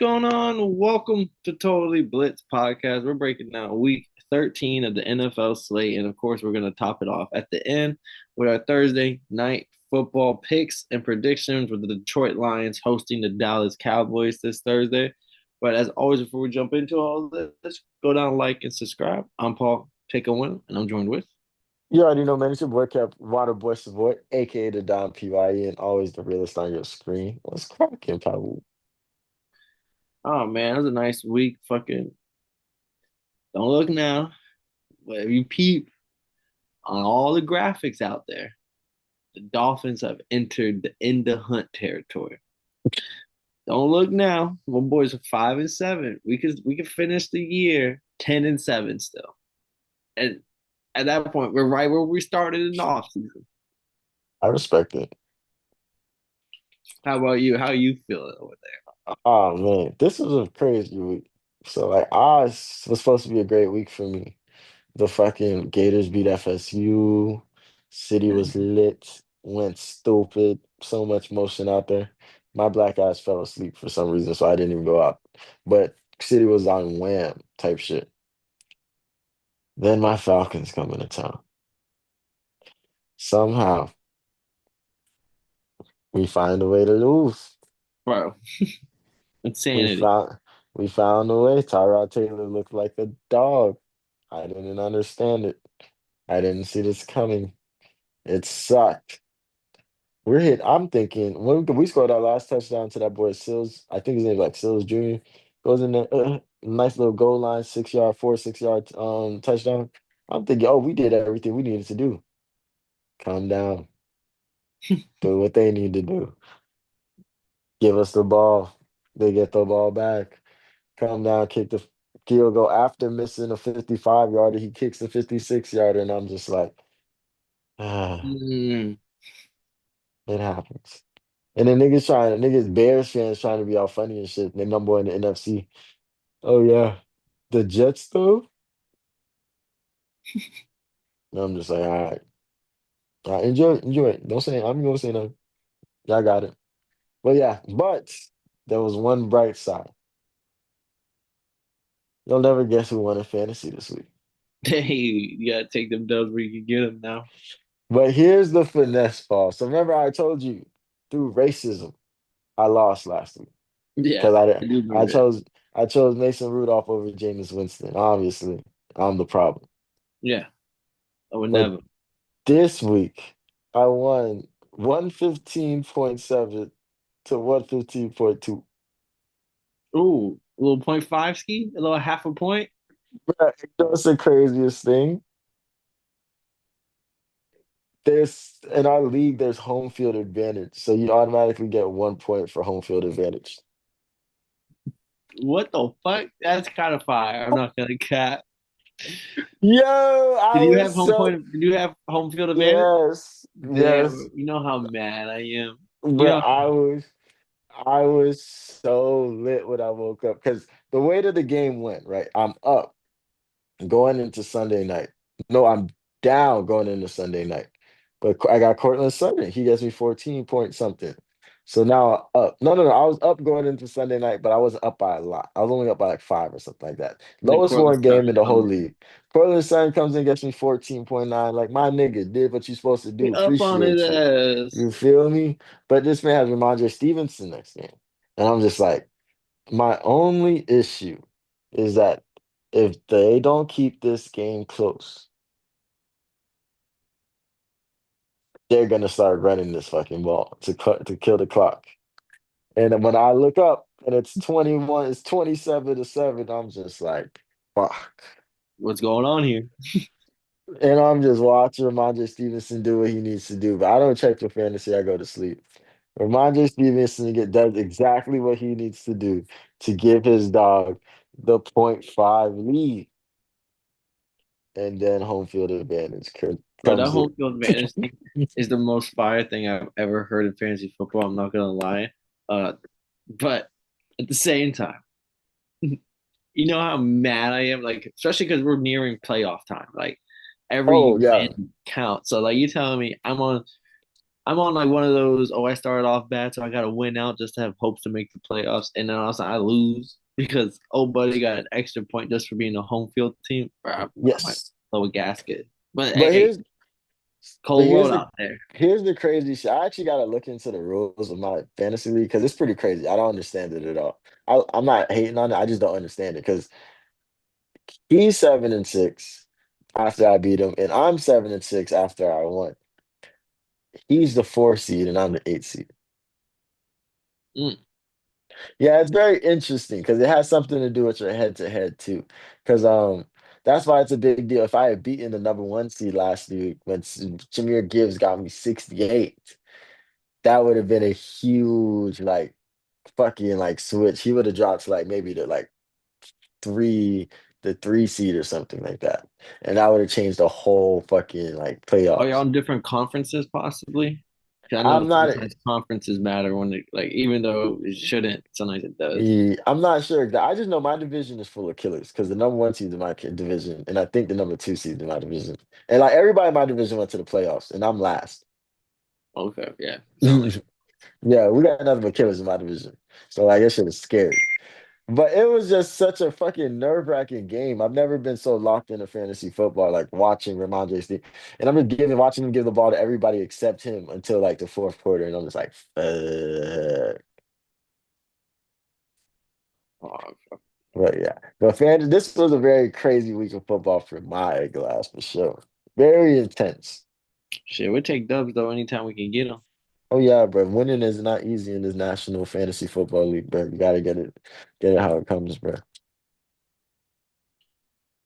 going on? Welcome to Totally Blitz Podcast. We're breaking down week 13 of the NFL slate. And of course, we're going to top it off at the end with our Thursday night football picks and predictions with the Detroit Lions hosting the Dallas Cowboys this Thursday. But as always, before we jump into all of this, go down, like, and subscribe. I'm Paul, pick a winner, and I'm joined with. You already know, man. It's your boy, Cap Water Boy Savoy, aka the Don PYE, and always the realest on your screen. What's cracking, Paul? Oh, man, it was a nice week. Fucking don't look now. But if you peep on all the graphics out there, the Dolphins have entered the in the hunt territory. Don't look now. My boys are 5-7. We could finish the year 10-7 still. And at that point, we're right where we started in the offseason. I respect it. How about you? How are you feeling over Oh man, this was a crazy week. So like, was supposed to be a great week for me. The fucking Gators beat FSU. City there? was lit. Went stupid. So much motion out there. My black eyes fell asleep for some reason, so I didn't even go out. But City was on wham type shit. Then my Falcons come into town. Somehow we find a way to lose. Bro, We insanity. found we found a way. Tyrod Taylor looked like a dog. I didn't understand it. I didn't see this coming. It sucked. We're hit. I'm thinking when we scored our last touchdown to that boy Sills. I think his name's like Sills Jr. Goes in there, nice little goal line, 6 yard, 6 yard touchdown. I'm thinking, oh, we did everything we needed to do. Calm down. Do what they need to do. Give us the ball. They get the ball back. Come down, kick the field goal after missing a 55-yarder. He kicks the 56-yarder, and I'm just like, ah, Mm, it happens. And then niggas Bears fans trying to be all funny and shit. They number one in the NFC. Oh yeah, the Jets though. And I'm just like, all right, enjoy it. Don't say I'm gonna say no. Y'all got it. But there was one bright side. You'll never guess who won in fantasy this week. hey, you gotta take them dubs where you can get them now. But here's the finesse, Paul. So remember, I told you through racism, I lost last week Yeah, because I do I remember that. chose I chose Mason Rudolph over Jameis Winston. Obviously, I'm the problem. Yeah, I would But never. this week, I won 115.7 to 115.2. Ooh, a little point five ski, a little half a point. Bruh, you know what's the craziest thing? There's in our league, there's home field advantage. So you automatically get 1 point for home field advantage. What the fuck? That's kind of fire. I'm not gonna cap. Yo, I was so Did you have home field advantage? yes, yes. Damn, you know how mad I am. You But know, I was so lit when I woke up because the way that the game went, right? I'm up going into Sunday night. No, I'm down going into Sunday night. But I got Cortland Sutton. He gets me 14 point something. So now up. No. I was up going into Sunday night, but I wasn't up by a lot. I was only up by like five or something like that. the Lowest Cortland scoring game Sutton in the whole comes. league. Cortland Sutton comes in, gets me 14.9. Like my nigga did what you supposed to We do. up on his Appreciate you. ass. You feel me? But this man has Ramondre Stevenson next game. And I'm just like, my only issue is that if they don't keep this game close, they're gonna start running this fucking ball to kill the clock. And then when I look up and it's 27-7, I'm just like, fuck. What's going on here? And I'm just watching Ramondre Stevenson do what he needs to do. But I don't check for fantasy, I go to sleep. Ramondre Stevenson does exactly what he needs to do to give his dog the .5 lead. And then home field advantage Bro, that comes in. home field advantage thing is the most fire thing I've ever heard in fantasy football. I'm not gonna lie. But at the same time, you know how mad I am, like especially because we're nearing playoff time. Like every Oh yeah. win counts. So like you telling me I'm on like one of those. Oh, I started off bad, so I got to win out just to have hopes to make the playoffs, and then also I lose because old buddy got an extra point just for being a home field team. Bro, I might Yes. blow a gasket. But But hey, here's but cold here's world the out there. here's the crazy shit. I actually gotta look into the rules of my fantasy league because it's pretty crazy. I don't understand it at all. I'm not hating on it. I just don't understand it because he's 7-6 after I beat him, and I'm 7-6 after I won. He's the 4 seed and I'm the 8 seed. Mm. Yeah, it's very interesting because it has something to do with your head to head too. Because that's why it's a big deal. If I had beaten the number 1 seed last week when Jameer Gibbs got me 68, that would have been a huge like fucking like switch. He would have dropped to like maybe three the 3 seed or something like that. And that would have changed the whole fucking like Are you playoffs. on different conferences possibly? 'Cause I know I'm not sometimes conferences matter when it, like even though it shouldn't, sometimes it does. I'm not sure. I just know my division is full of killers because the number 1 seed in my division, and I think the number 2 seed in my division, and like everybody in my division went to the playoffs, and I'm last. Okay, yeah, sound like Yeah, we got nothing but killers in my division, so like that shit is scary. But it was just such a fucking nerve-wracking game. I've never been so locked into fantasy football, like watching Ramondre Steve. And I'm just watching him give the ball to everybody except him until like the fourth quarter. And I'm just like, fuck. oh, But yeah. But this was a very crazy week of football for my glass for sure. Very intense. shit. We take dubs though anytime we can get them. Oh yeah, bro. Winning is not easy in this National Fantasy Football League, bro. You gotta get it how it comes, bro.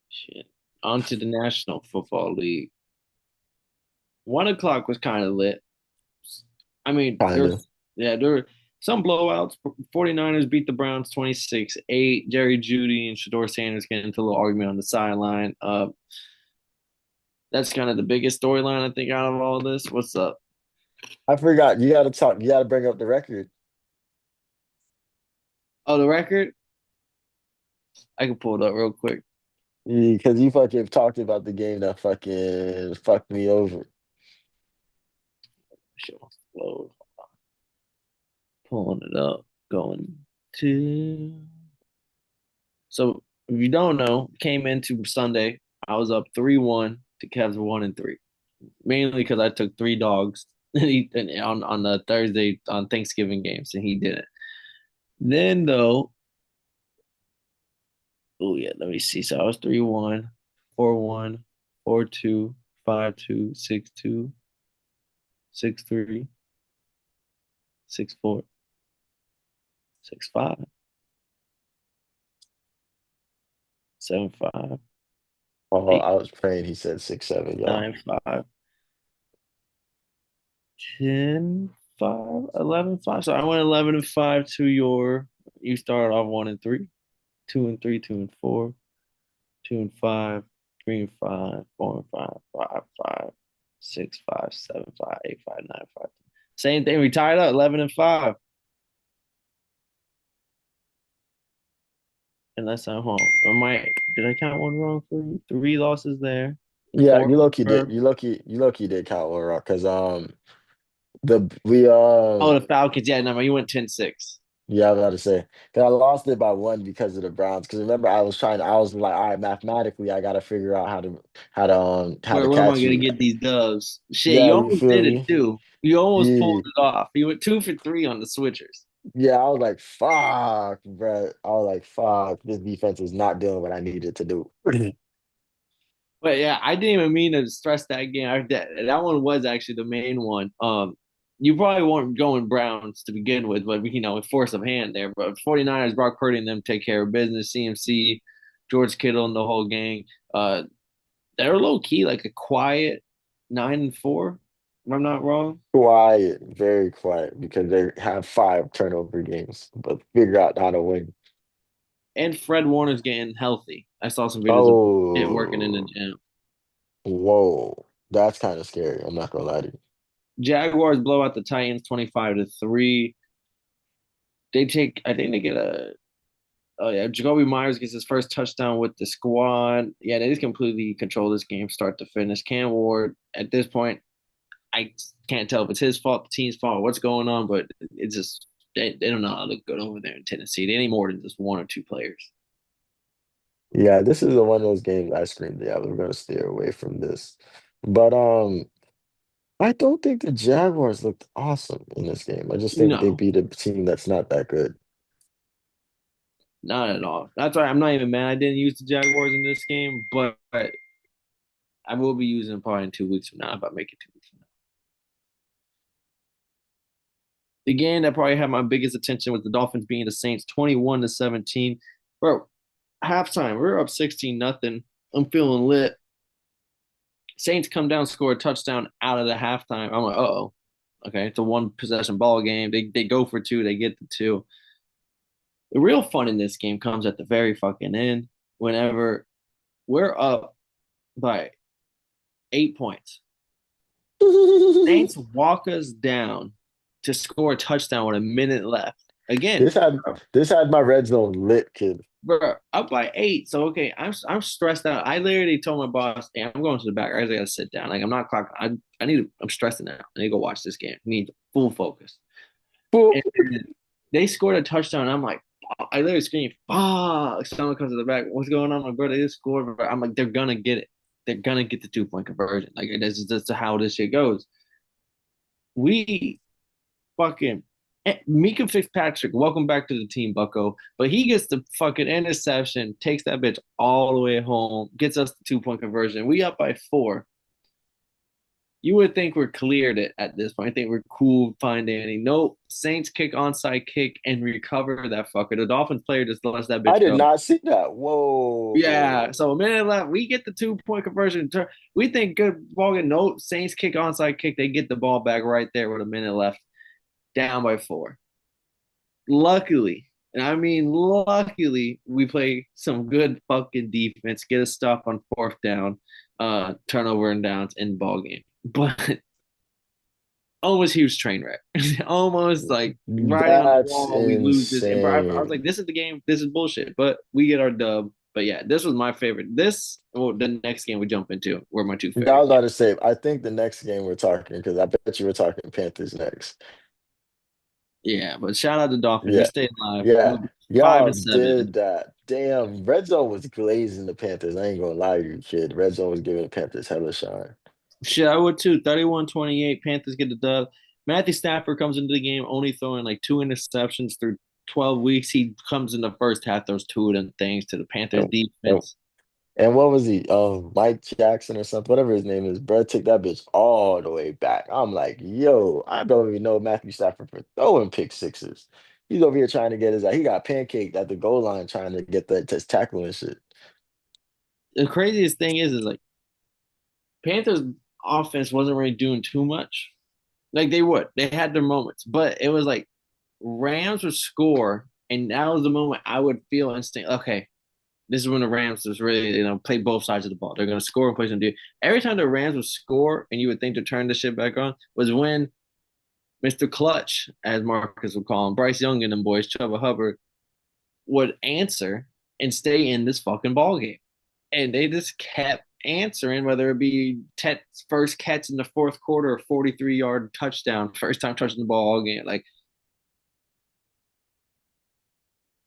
Shit. On to the National Football League. 1 o'clock was kind of lit. I mean, Kinda. there were some blowouts. 49ers beat the Browns 26-8. Jerry Judy and Shador Sanders get into a little argument on the sideline. That's kind of the biggest storyline I think out of all this. What's up? I forgot. You gotta bring up the record. Oh, the record? I can pull it up real quick. Because you fucking talked about the game that fucking fucked me over. Shit wants to load. Pulling it up. Going to. So if you don't know, came into Sunday, I was up 3-1 to Cavs 1-3. Mainly because I took three dogs on the Thursday on Thanksgiving games, and he didn't. Then though, oh yeah, let me see. So I was 3-1, 4-1, 4-2, 5-2, 6-2, 6-3, 6-4, 6-5, 7-5, Oh, eight, I was praying he said 6-7, y'all. 9-5, 10-5, 11-5. So I went 11-5 to your. You started off 1-3, 2-3, 2-4, 2-5, 3-5, 4-5, 5-5, 6-5, 7-5, 8-5, 9-5. Same thing. We tied up 11-5. Unless I'm home. Did I count one wrong for you? Three losses there. Yeah, Four you low key did. for You low key did count one rock because the we the Falcons. Yeah, no, you went 10-6. yeah, I was about to say because I lost it by one because of the Browns. Because remember, I was like, all right, mathematically, I got to figure out how to Where am I catch gonna you. get these dubs? Shit, Yeah, you you almost feel did it me? too. You almost pulled Yeah, it off. You went 2 for 3 on the switchers. yeah. I was like, fuck, bro. I was like, fuck, this defense is not doing what I needed to do. But yeah, I didn't even mean to stress that game. That one was actually the main one. You probably weren't going Browns to begin with, but with force of hand there. But 49ers, Brock Purdy and them take care of business. CMC, George Kittle and the whole gang. They're low key like a quiet 9-4, if I'm not wrong. Quiet, very quiet, because they have 5 turnover games, but figure out how to win. And Fred Warner's getting healthy. I saw some videos of it working in the Oh, gym. whoa. That's kind of scary. I'm not gonna lie to you. Jaguars blow out the Titans 25-3. I think they get a. Oh yeah, Jacoby Myers gets his first touchdown with the squad. Yeah, they just completely control this game, start to finish. Cam Ward at this point, I can't tell if it's his fault, the team's fault, what's going on, but it's just they don't know how to look good over there in Tennessee. They need more than just one or two players. Yeah, this is one of those games I screamed, yeah, we're gonna steer away from this. But I don't think the Jaguars looked awesome in this game. I just think they No, beat a team that's not that good. not at all. That's why I'm not even mad I didn't use the Jaguars in this game, but I will be using them probably in 2 weeks from now if I make it 2 weeks from now. The game that probably had my biggest attention was the Dolphins being the Saints 21-17. Bro, halftime, we are up 16-0. I'm feeling lit. Saints come down, score a touchdown out of the halftime. I'm like, oh, okay, it's a one possession ball game. They go for two, they get the two. The real fun in this game comes at the very fucking end. Whenever we're up by 8 points, Saints walk us down to score a touchdown with a minute left. Again, This had this had my red zone lit, kid. bro, up by 8. So okay, I'm stressed out. I literally told my boss, "Hey, I'm going to the back. I gotta sit down. Like I'm not clocking. I need. I'm stressing out. I need to go watch this game. I need full focus." Boop. And they scored a touchdown. I'm like, I literally screamed, "Fuck!" Someone comes to the back. What's going on, my brother? They just scored. I'm like, they're gonna get it. They're gonna get the 2 point conversion. Like that's how this shit goes. We fucking Mika Fitzpatrick, welcome back to the team, Bucko. But he gets the fucking interception, takes that bitch all the way home, gets us the 2 point conversion. We up by 4. You would think we're cleared it at this point. I think we're cool, fine, Danny. Nope. Saints kick onside kick and recover that fucker. The Dolphins player just lets that I bitch did go. not see that. Yeah. Whoa. So a minute left. We get the 2 point conversion. We think good ball game. Nope. Saints kick onside kick. They get the ball back right there with a minute left. Down by 4. Luckily, and I mean luckily, we play some good fucking defense, get a stop on fourth down, turnover and downs in the ball game. But almost huge train wreck. Almost like riding on the That's wall, we lose this. And I was insane. like, this is the game, this is bullshit. But we get our dub. But yeah, this was my favorite. This well, the next game we jump into were my two Yeah, I favorite was about games. to say, I think the next game we're talking, because I bet you we're talking Panthers next. Yeah, but shout out to Dolphins. We Yeah. stayed alive. Yeah. Five Y'all and did seven. that. Damn. Red Zone was glazing the Panthers. I ain't gonna lie to you, kid. Red Zone was giving the Panthers hella shine. Shit, I would too. 31-28. Panthers get the dub. Matthew Stafford comes into the game only throwing like 2 interceptions through 12 weeks. He comes in the first half, throws two of them things to the Panthers And, and, defense. and what was he? Mike Jackson or something, whatever his name is, bro. Took that bitch all the way back. I'm like, yo, I don't even know Matthew Stafford for throwing pick sixes. He's over here trying to get his. He got pancaked at the goal line trying to get the tackle and shit. The craziest thing is like Panthers offense wasn't really doing too much. Like they would. They had their moments, but it was like Rams would score, and that was the moment I would feel instinct. Okay, this is when the Rams just really, play both sides of the ball. They're gonna score and play some dude. Every time the Rams would score, and you would think to turn the shit back on, was when Mr. Clutch, as Marcus would call him, Bryce Young and them boys, Chuba Hubbard, would answer and stay in this fucking ball game. And they just kept answering, whether it be Tet's first catch in the fourth quarter or 43-yard touchdown, first time touching the ball all game. Like,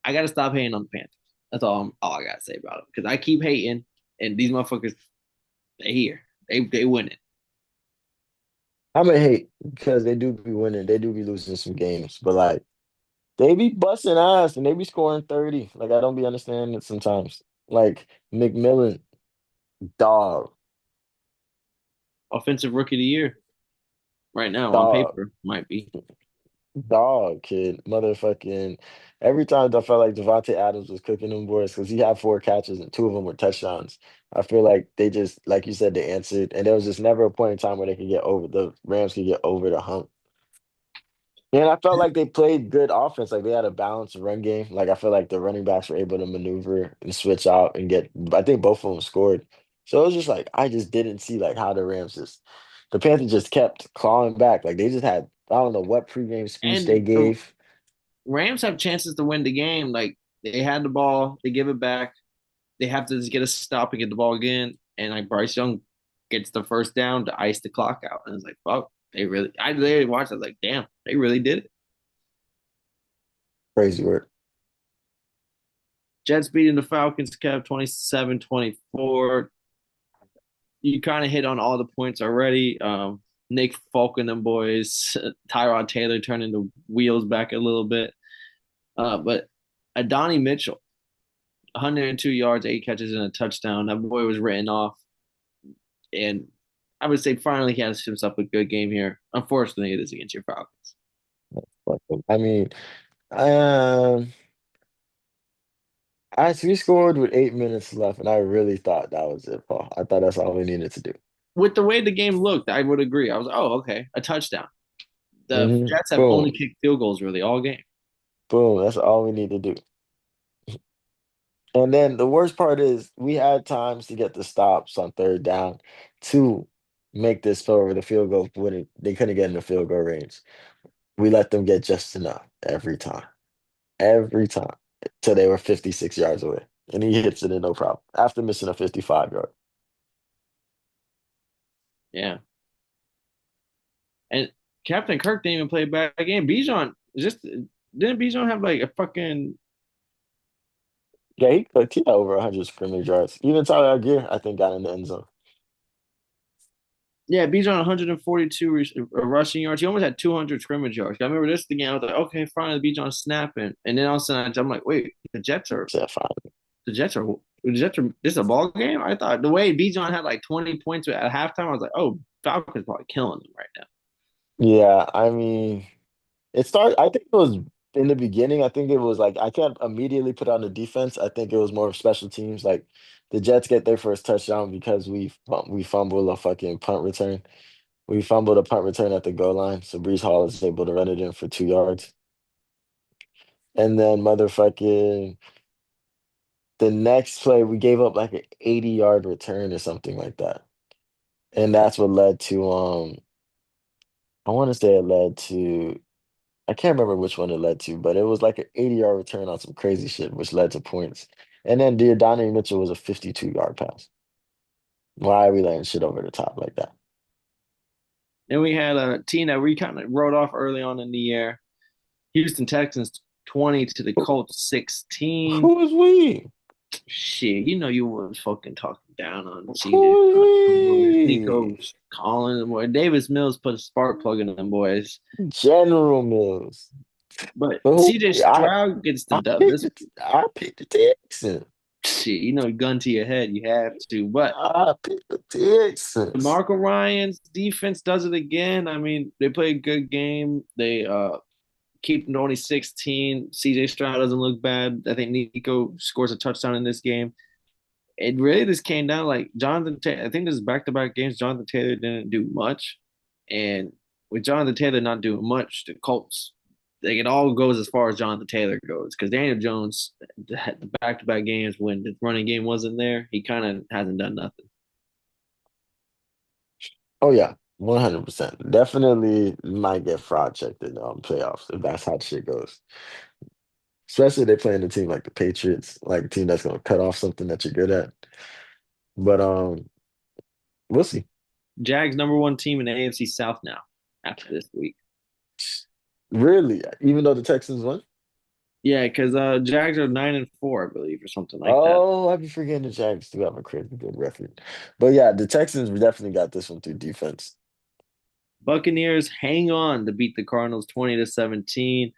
I got to stop hating on the Panthers. That's all I got to say about them. Because I keep hating, and these motherfuckers, they here. They win it. I'm a hate because they do be winning. They do be losing some games, but like they be busting ass and they be scoring 30. Like I don't be understanding it sometimes. Like McMillan, dog, Offensive rookie of the year right now on dog, paper might be. dog, kid, motherfucking. Every time I felt like Devontae Adams was cooking them boys because he had 4 catches and 2 of them were touchdowns. I feel like they just, like you said, they answered, and there was just never a point in time where they could get over the Rams could get over the hump. And I felt like they played good offense. Like they had a balanced run game. Like I feel like the running backs were able to maneuver and switch out and get. I think both of them scored. So it was just like I just didn't see like how the Rams just, the Panthers just kept clawing back. Like they just had I don't know what pregame speech they And the gave. Rams have chances to win the game. Like, they had the ball, they give it back. They have to just get a stop and get the ball again. And like Bryce Young gets the first down to ice the clock out. And it's like, fuck. I literally watched it like, damn, they really did it. Crazy work. Jets beating the Falcons, kept 27-24. You kind of hit on all the points already. Nick Folk and them boys, Tyrod Taylor turning the wheels back a little bit. But Adonai Mitchell, 102 yards, 8 catches, and a touchdown. That boy was written off. And I would say finally he has himself a good game here. Unfortunately, it is against your Falcons. I mean, um, we scored with 8 minutes left, and I really thought that was it, Paul. I thought that's all we needed to do. With the way the game looked, I would agree. I was, oh, okay, a touchdown. The Jets have Boom, only kicked field goals really all game. boom. That's all we need to do. And then the worst part is we had times to get the stops on third down to make this throw over the field goal when they couldn't get in the field goal range. We let them get just enough every time, till they were 56 yards away. And he hits it in no problem after missing a 55-yard. Yeah. And Captain Kirk didn't even play a bad game. Bijan just didn't Bijan have like a fucking Yeah, he cooked. He had over 100 scrimmage yards. Even Tyler Algier, I think, got in the end zone. yeah, Bijan 142 rushing yards. He almost had 200 scrimmage yards. I remember this thing. I was like, okay, finally Bijan snapping, and then all of a sudden I'm like, wait, Said fine. the Jets are. This is a ball game. I thought the way Bijan had like 20 points at halftime, I was like, oh, Falcons probably killing them right now. Yeah, I mean, it started. I think it was in the beginning. I think it was like I can't immediately put on the defense. I think it was more of special teams. Like the Jets get their first touchdown because we fumble a fucking punt return. We fumbled a punt return at the goal line, so Brees Hall is able to run it in for 2 yards. And then motherfucking the next play, we gave up like an 80-yard return or something like that. And that's what led to I want to say it led to I can't remember which one it led to, but it was like an 80-yard return on some crazy shit, which led to points. And then Deontay Mitchell was a 52-yard pass. Why are we laying shit over the top like that? Then we had a team that we kind of wrote off early on in the year. Houston Texans 20 to the Colts 16. Who is we? Shit, you know you was fucking talking down on CJ Who Stroud. is Nico Collins, boy. Davis Mills put a spark plug in them boys. we? General Mills. But But who CJ I Stroud gets the dub. This I picked the Texans. shit, you know, gun to your head, you have to. But I picked the Texans. DeMarco Ryan's defense does it again. I mean, they play a good game. They keep them to only 16. CJ Stroud doesn't look bad. I think Nico scores a touchdown in this game. It really just came down like Jonathan Taylor. I think this is back to back games. Jonathan Taylor didn't do much. And with Jonathan Taylor not doing much, the Colts, like it all goes as far as Jonathan Taylor goes. Because Daniel Jones, the back to back games when the running game wasn't there, he kind of hasn't done nothing. Oh yeah, 100%. Definitely might get fraud checked in playoffs if that's how the shit goes. Especially if they playing a team like the Patriots, like a team that's gonna cut off something that you're good at. But we'll see. Jags number one team in the AFC South now after this week. Really, even though the Texans won? Yeah, because Jags are 9-4, I believe, or something like that. Oh, I'd be forgetting the Jags do have a crazy good record. But yeah, the Texans definitely got this one through defense. Buccaneers hang on to beat the Cardinals 20-17.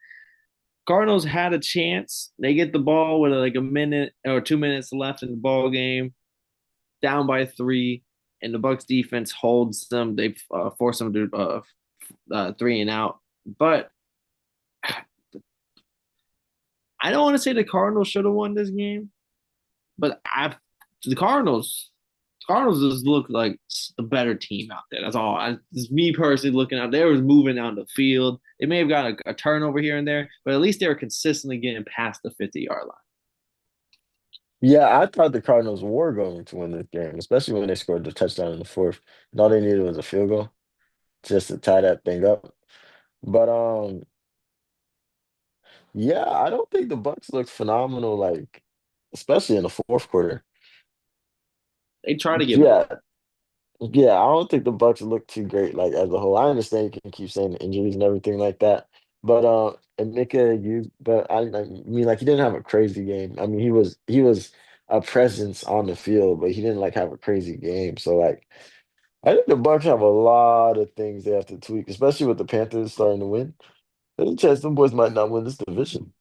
Cardinals had a chance. They get the ball with like a minute or 2 minutes left in the ball game, down by three, and the Bucks defense holds them. They force them to 3 and out. But I don't want to say the Cardinals should have won this game, but the Cardinals just look like the better team out there. That's all. Just me personally looking out. They was moving out the field. They may have got a turnover here and there, but at least they were consistently getting past the 50-yard line. Yeah, I thought the Cardinals were going to win this game, especially when they scored the touchdown in the fourth. And all they needed was a field goal just to tie that thing up. But yeah, I don't think the Bucks looked phenomenal, like especially in the fourth quarter. They try to get Yeah, blown. Yeah, I don't think the Bucks look too great like as a whole. I understand you can keep saying the injuries and everything like that, but and Mika, I mean like he didn't have a crazy game. I mean he was a presence on the field, but he didn't like have a crazy game. So like I think the Bucks have a lot of things they have to tweak, especially with the Panthers starting to win. There's a chance them boys might not win this division.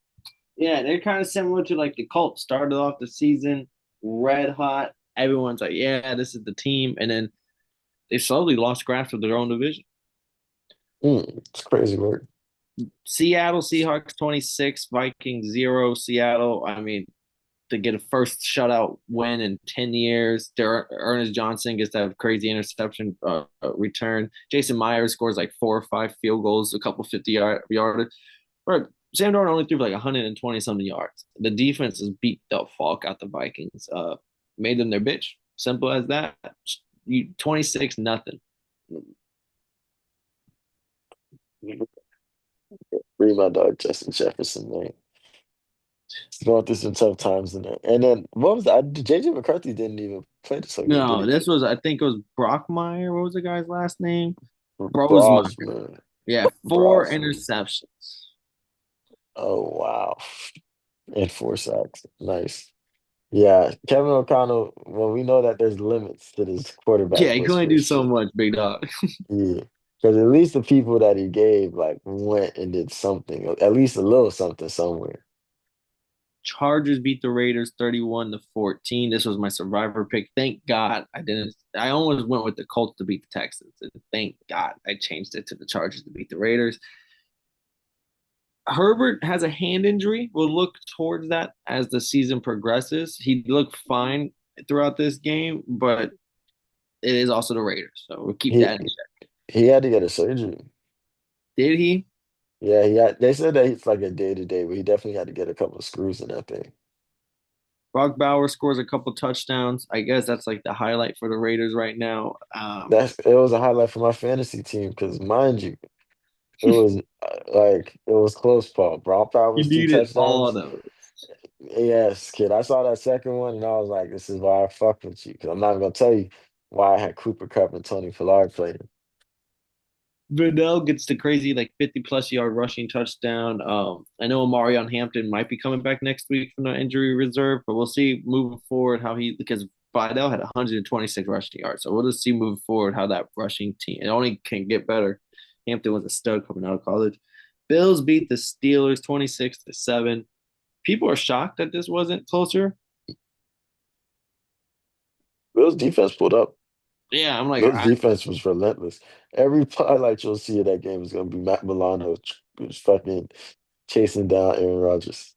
Yeah, they're kind of similar to like the Colts. Started off the season red hot. Everyone's like, yeah, this is the team. And then they slowly lost grasp of their own division. It's crazy work. Seattle Seahawks 26, Vikings 0. Seattle, I mean, to get a first shutout win in 10 years. Ernest Johnson gets that crazy interception return. Jason Myers scores like 4 or 5 field goals, a couple 50-yard. Sam Darnold only threw like 120 something yards. The defense has beat the fuck out the Vikings. Made them their bitch. Simple as that. You 26 nothing. Free my dog Justin Jefferson, man. He's going through some tough times in there. And then what was that? JJ McCarthy didn't even play this whole game, did No, he? this was I think it was Brockmeyer. What was the guy's last name? Rosemeyer. Brosman. Yeah, 4 Brosman. interceptions. Oh wow. And 4 sacks. Nice. Yeah, Kevin O'Connell, well, we know that there's limits to this Yeah, quarterback he can only whisperer do so shit. much, big dog. Yeah. Because at least the people that he gave like went and did something, at least a little something somewhere. Chargers beat the Raiders 31-14. This was my survivor pick. Thank God I didn't. I almost went with the Colts to beat the Texans. And thank God I changed it to the Chargers to beat the Raiders. Herbert has a hand injury. We'll look towards that as the season progresses. He looked fine throughout this game, but it is also the Raiders. So we'll keep He that in check. he had to get a surgery. Did he? Yeah, they said that it's like a day to day, but he definitely had to get a couple of screws in that thing. Brock Bauer scores a couple touchdowns. I guess that's like the highlight for the Raiders right now. It was a highlight for my fantasy team because mind you, it was it was close, Paul. Brown Power He was two needed all of touchdowns. those. Yes, kid. I saw that second one and I was like, this is why I fuck with you. Because I'm not gonna tell you why I had Cooper Cup and Tony Pollard playing. Vidal gets the crazy like 50 plus yard rushing touchdown. I know Amarion Hampton might be coming back next week from the injury reserve, but we'll see moving forward how he because Vidal had 126 rushing yards. So we'll just see moving forward how that rushing team it only can get better. Hampton was a stud coming out of college. Bills beat the Steelers 26-7. People are shocked that this wasn't closer. Bill's defense pulled up. Yeah, I'm like, Bill's defense was relentless. Every highlight you'll see of that game is gonna be Matt Milano just fucking chasing down Aaron Rodgers.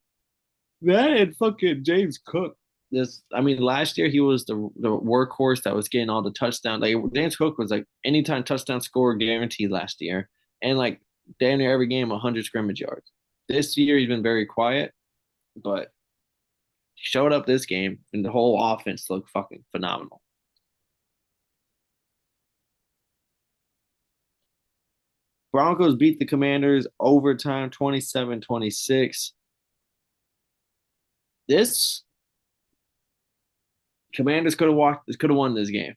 that and fucking James Cook. This, I mean, last year he was the workhorse that was getting all the touchdowns. Like James Cook was like anytime touchdown score guaranteed last year, and like damn near every game 100 scrimmage yards. This year he's been very quiet, but he showed up this game, and the whole offense looked fucking phenomenal. Broncos beat the Commanders overtime 27-26. This Commanders could have won this game.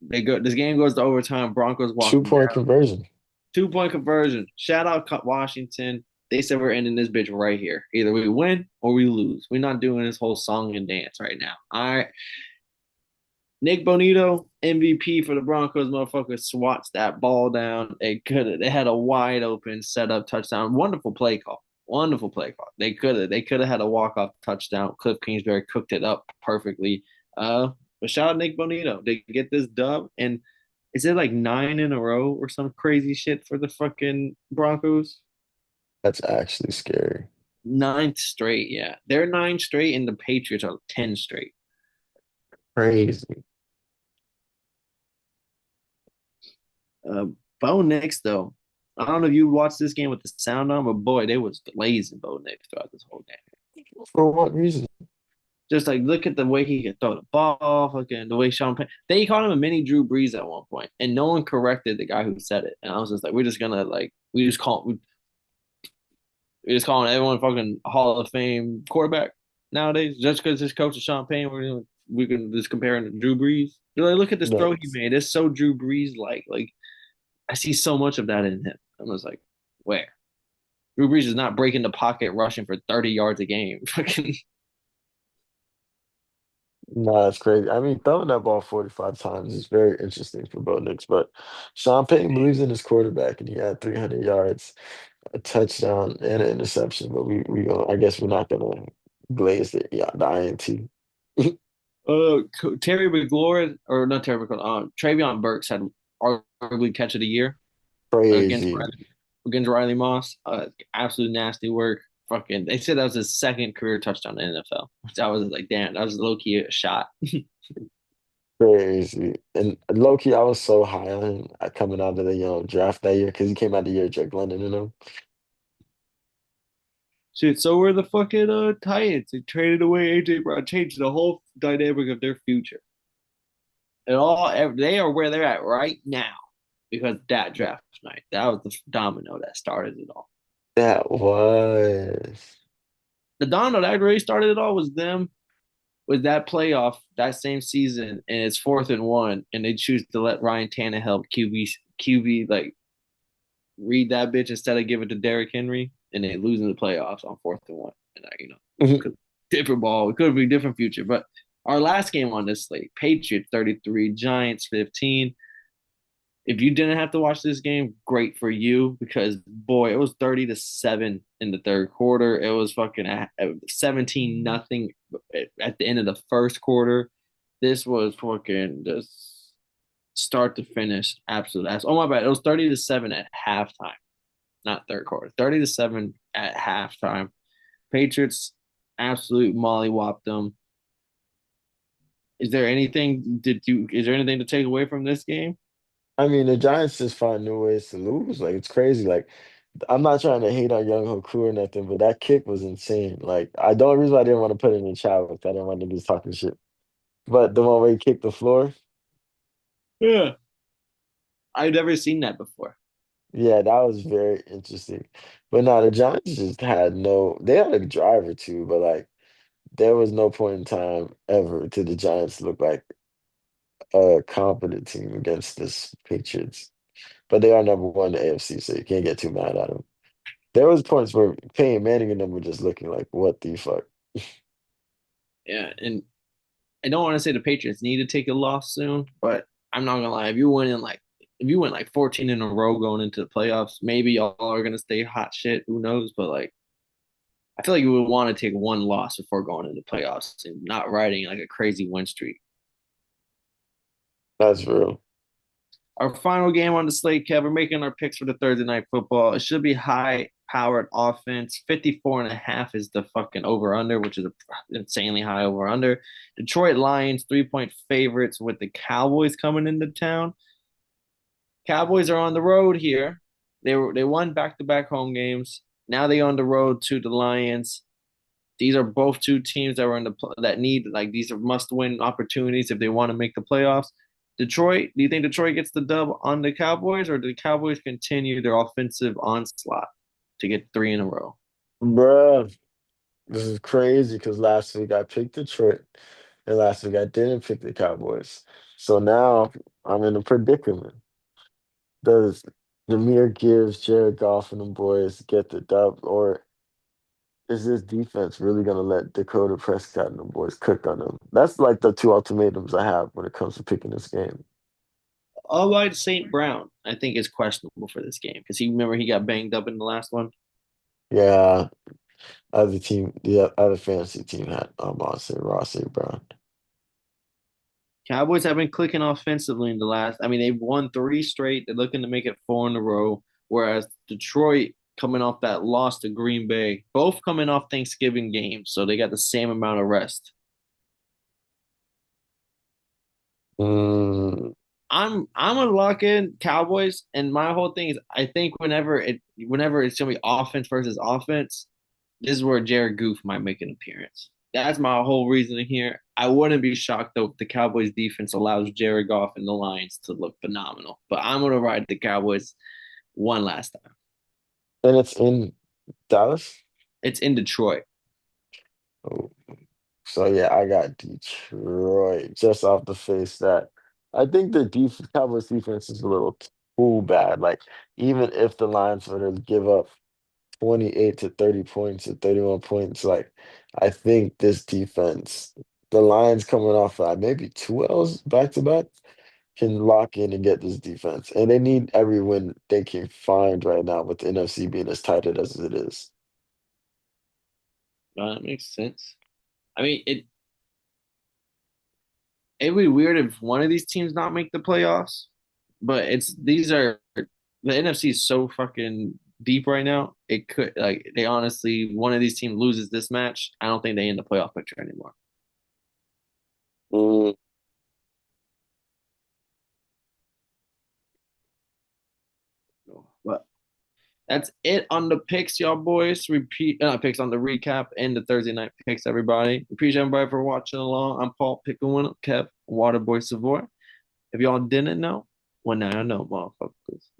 This game goes to overtime. Broncos walk Two them point down. conversion. 2 point conversion. Shout out Washington. They said we're ending this bitch right here. Either we win or we lose. We're not doing this whole song and dance right now. All right. Nick Bonito, MVP for the Broncos. Motherfucker swats that ball down. They had a wide open setup touchdown. Wonderful play call. Wonderful play call. They could have had a walk off touchdown. Cliff Kingsbury cooked it up perfectly. But shout out Nick Bonito. They get this dub, and is it like 9 in a row or some crazy shit for the fucking Broncos? That's actually scary. Ninth straight, yeah. They're 9 straight, and the Patriots are 10 straight. Crazy. Uh, Bo Nix, though, I don't know if you watched this game with the sound on, but boy, they was glazing Bo Nix throughout this whole game. For what reason? Just like look at the way he can throw the ball, fucking the way Sean Payton. They called him a mini Drew Brees at one point, and no one corrected the guy who said it. And I was just like, we're just gonna like we just calling everyone fucking Hall of Fame quarterback nowadays just because his coach is Sean Payton. We're can just compare him to Drew Brees. Like, look at this throw he Nuts. made. It's so Drew Brees like. Like I see so much of that in him. I was like, where? Drew Brees is not breaking the pocket rushing for 30 yards a game. Fucking No, that's crazy. I mean, throwing that ball 45 times is very interesting for Bo Nix, but Sean Payton believes in his quarterback, and he had 300 yards, a touchdown, and an interception. But I guess we're not gonna glaze the INT. Terry McLaurin or not Terry McLaurin, Travion Burks had arguably catch of the year against Crazy, Riley Moss. Absolute nasty work. Fucking, they said that was his second career touchdown in the NFL. I was like, damn, that was low key a shot. crazy. And low key, I was so high on him coming out of the draft that year because he came out the year Drake London and them. Shit, so were the fucking Titans. They traded away AJ Brown, changed the whole dynamic of their future. They are where they're at right now because that draft night. That was the domino that started it all. That was. The domino that really started it all was them with that playoff that same season, and it's 4th and 1, and they choose to let Ryan Tannehill QB like read that bitch instead of give it to Derrick Henry, and they losing the playoffs on 4th and 1. And different ball. It could be a different future. But our last game on this slate, Patriots 33, Giants 15. If you didn't have to watch this game, great for you because boy, it was 30-7 in the third quarter. It was fucking 17-0 at the end of the first quarter. This was fucking just start to finish absolute ass. Oh my bad. It was 30-7 at halftime, not third quarter. 30-7 at halftime. Patriots absolute mollywopped them. Is there anything to take away from this game? I mean, the Giants just find new ways to lose. Like it's crazy. Like I'm not trying to hate on Young Hoku or nothing, but that kick was insane. Like the only reason I didn't want to put it in the chat was I didn't want niggas talking shit. But the one where he kicked the floor, Yeah. I've never seen that before. yeah, that was very interesting. But no, the Giants just had no. They had a driver too, but like there was no point in time ever to the Giants look like a competent team against this Patriots. But they are number one in the AFC, so you can't get too mad at them. There was points where Peyton Manning and them were just looking like, what the fuck? Yeah, and I don't want to say the Patriots need to take a loss soon, but I'm not gonna lie. If you win like 14 in a row going into the playoffs, maybe y'all are gonna stay hot shit. Who knows? But like, I feel like you would want to take one loss before going into the playoffs and not riding like a crazy win streak. That's real. Our final game on the slate, Kev, we're making our picks for the Thursday night football. It should be high powered offense. 54.5 is the fucking over under, which is an insanely high over under. Detroit Lions, 3-point favorites with the Cowboys coming into town. Cowboys are on the road here. They won back to back home games. Now they on the road to the Lions. These are both two teams that were in that need like these are must win opportunities if they want to make the playoffs. Detroit, do you think Detroit gets the dub on the Cowboys, or do the Cowboys continue their offensive onslaught to get three in a row? Bruh, this is crazy because last week I picked Detroit and last week I didn't pick the Cowboys. So now I'm in a predicament. Does Jameer Gibbs, Jared Goff, and them boys get the dub, or is this defense really gonna let Dakota Prescott and them boys cook on them? That's like the two ultimatums I have when it comes to picking this game. Although St. Brown, I think is questionable for this game because he got banged up in the last one. Yeah, the other fantasy team had Monson Ross St. Brown. Cowboys have been clicking offensively in the last. I mean, they've won three straight. They're looking to make it four in a row. Whereas Detroit coming off that loss to Green Bay, both coming off Thanksgiving games, so they got the same amount of rest. Mm, I'm gonna lock in Cowboys, and my whole thing is I think whenever it's gonna be offense versus offense, this is where Jared Goof might make an appearance. That's my whole reasoning here. I wouldn't be shocked though if the Cowboys defense allows Jared Goff and the Lions to look phenomenal. But I'm gonna ride the Cowboys one last time. and it's in Dallas. It's in Detroit. Oh, so yeah, I got Detroit just off the face that. I think the Cowboys defense is a little too bad. Like even if the Lions were to give up 28 to 30 points or 31 points, like I think this defense, the Lions coming off maybe two L's back to back, can lock in and get this defense. And they need every win they can find right now with the NFC being as tight as it is. That makes sense. I mean, it'd be weird if one of these teams not make the playoffs, but it's these are the NFC is so fucking deep right now. It could like they honestly one of these teams loses this match. I don't think they in the playoff picture anymore. Mm, But that's it on the picks, y'all boys. Repeat picks on the recap and the Thursday night picks, everybody. Appreciate everybody for watching along. I'm Paul Pickle, Kev, Waterboy Savoy. If y'all didn't know, well now you know, motherfuckers.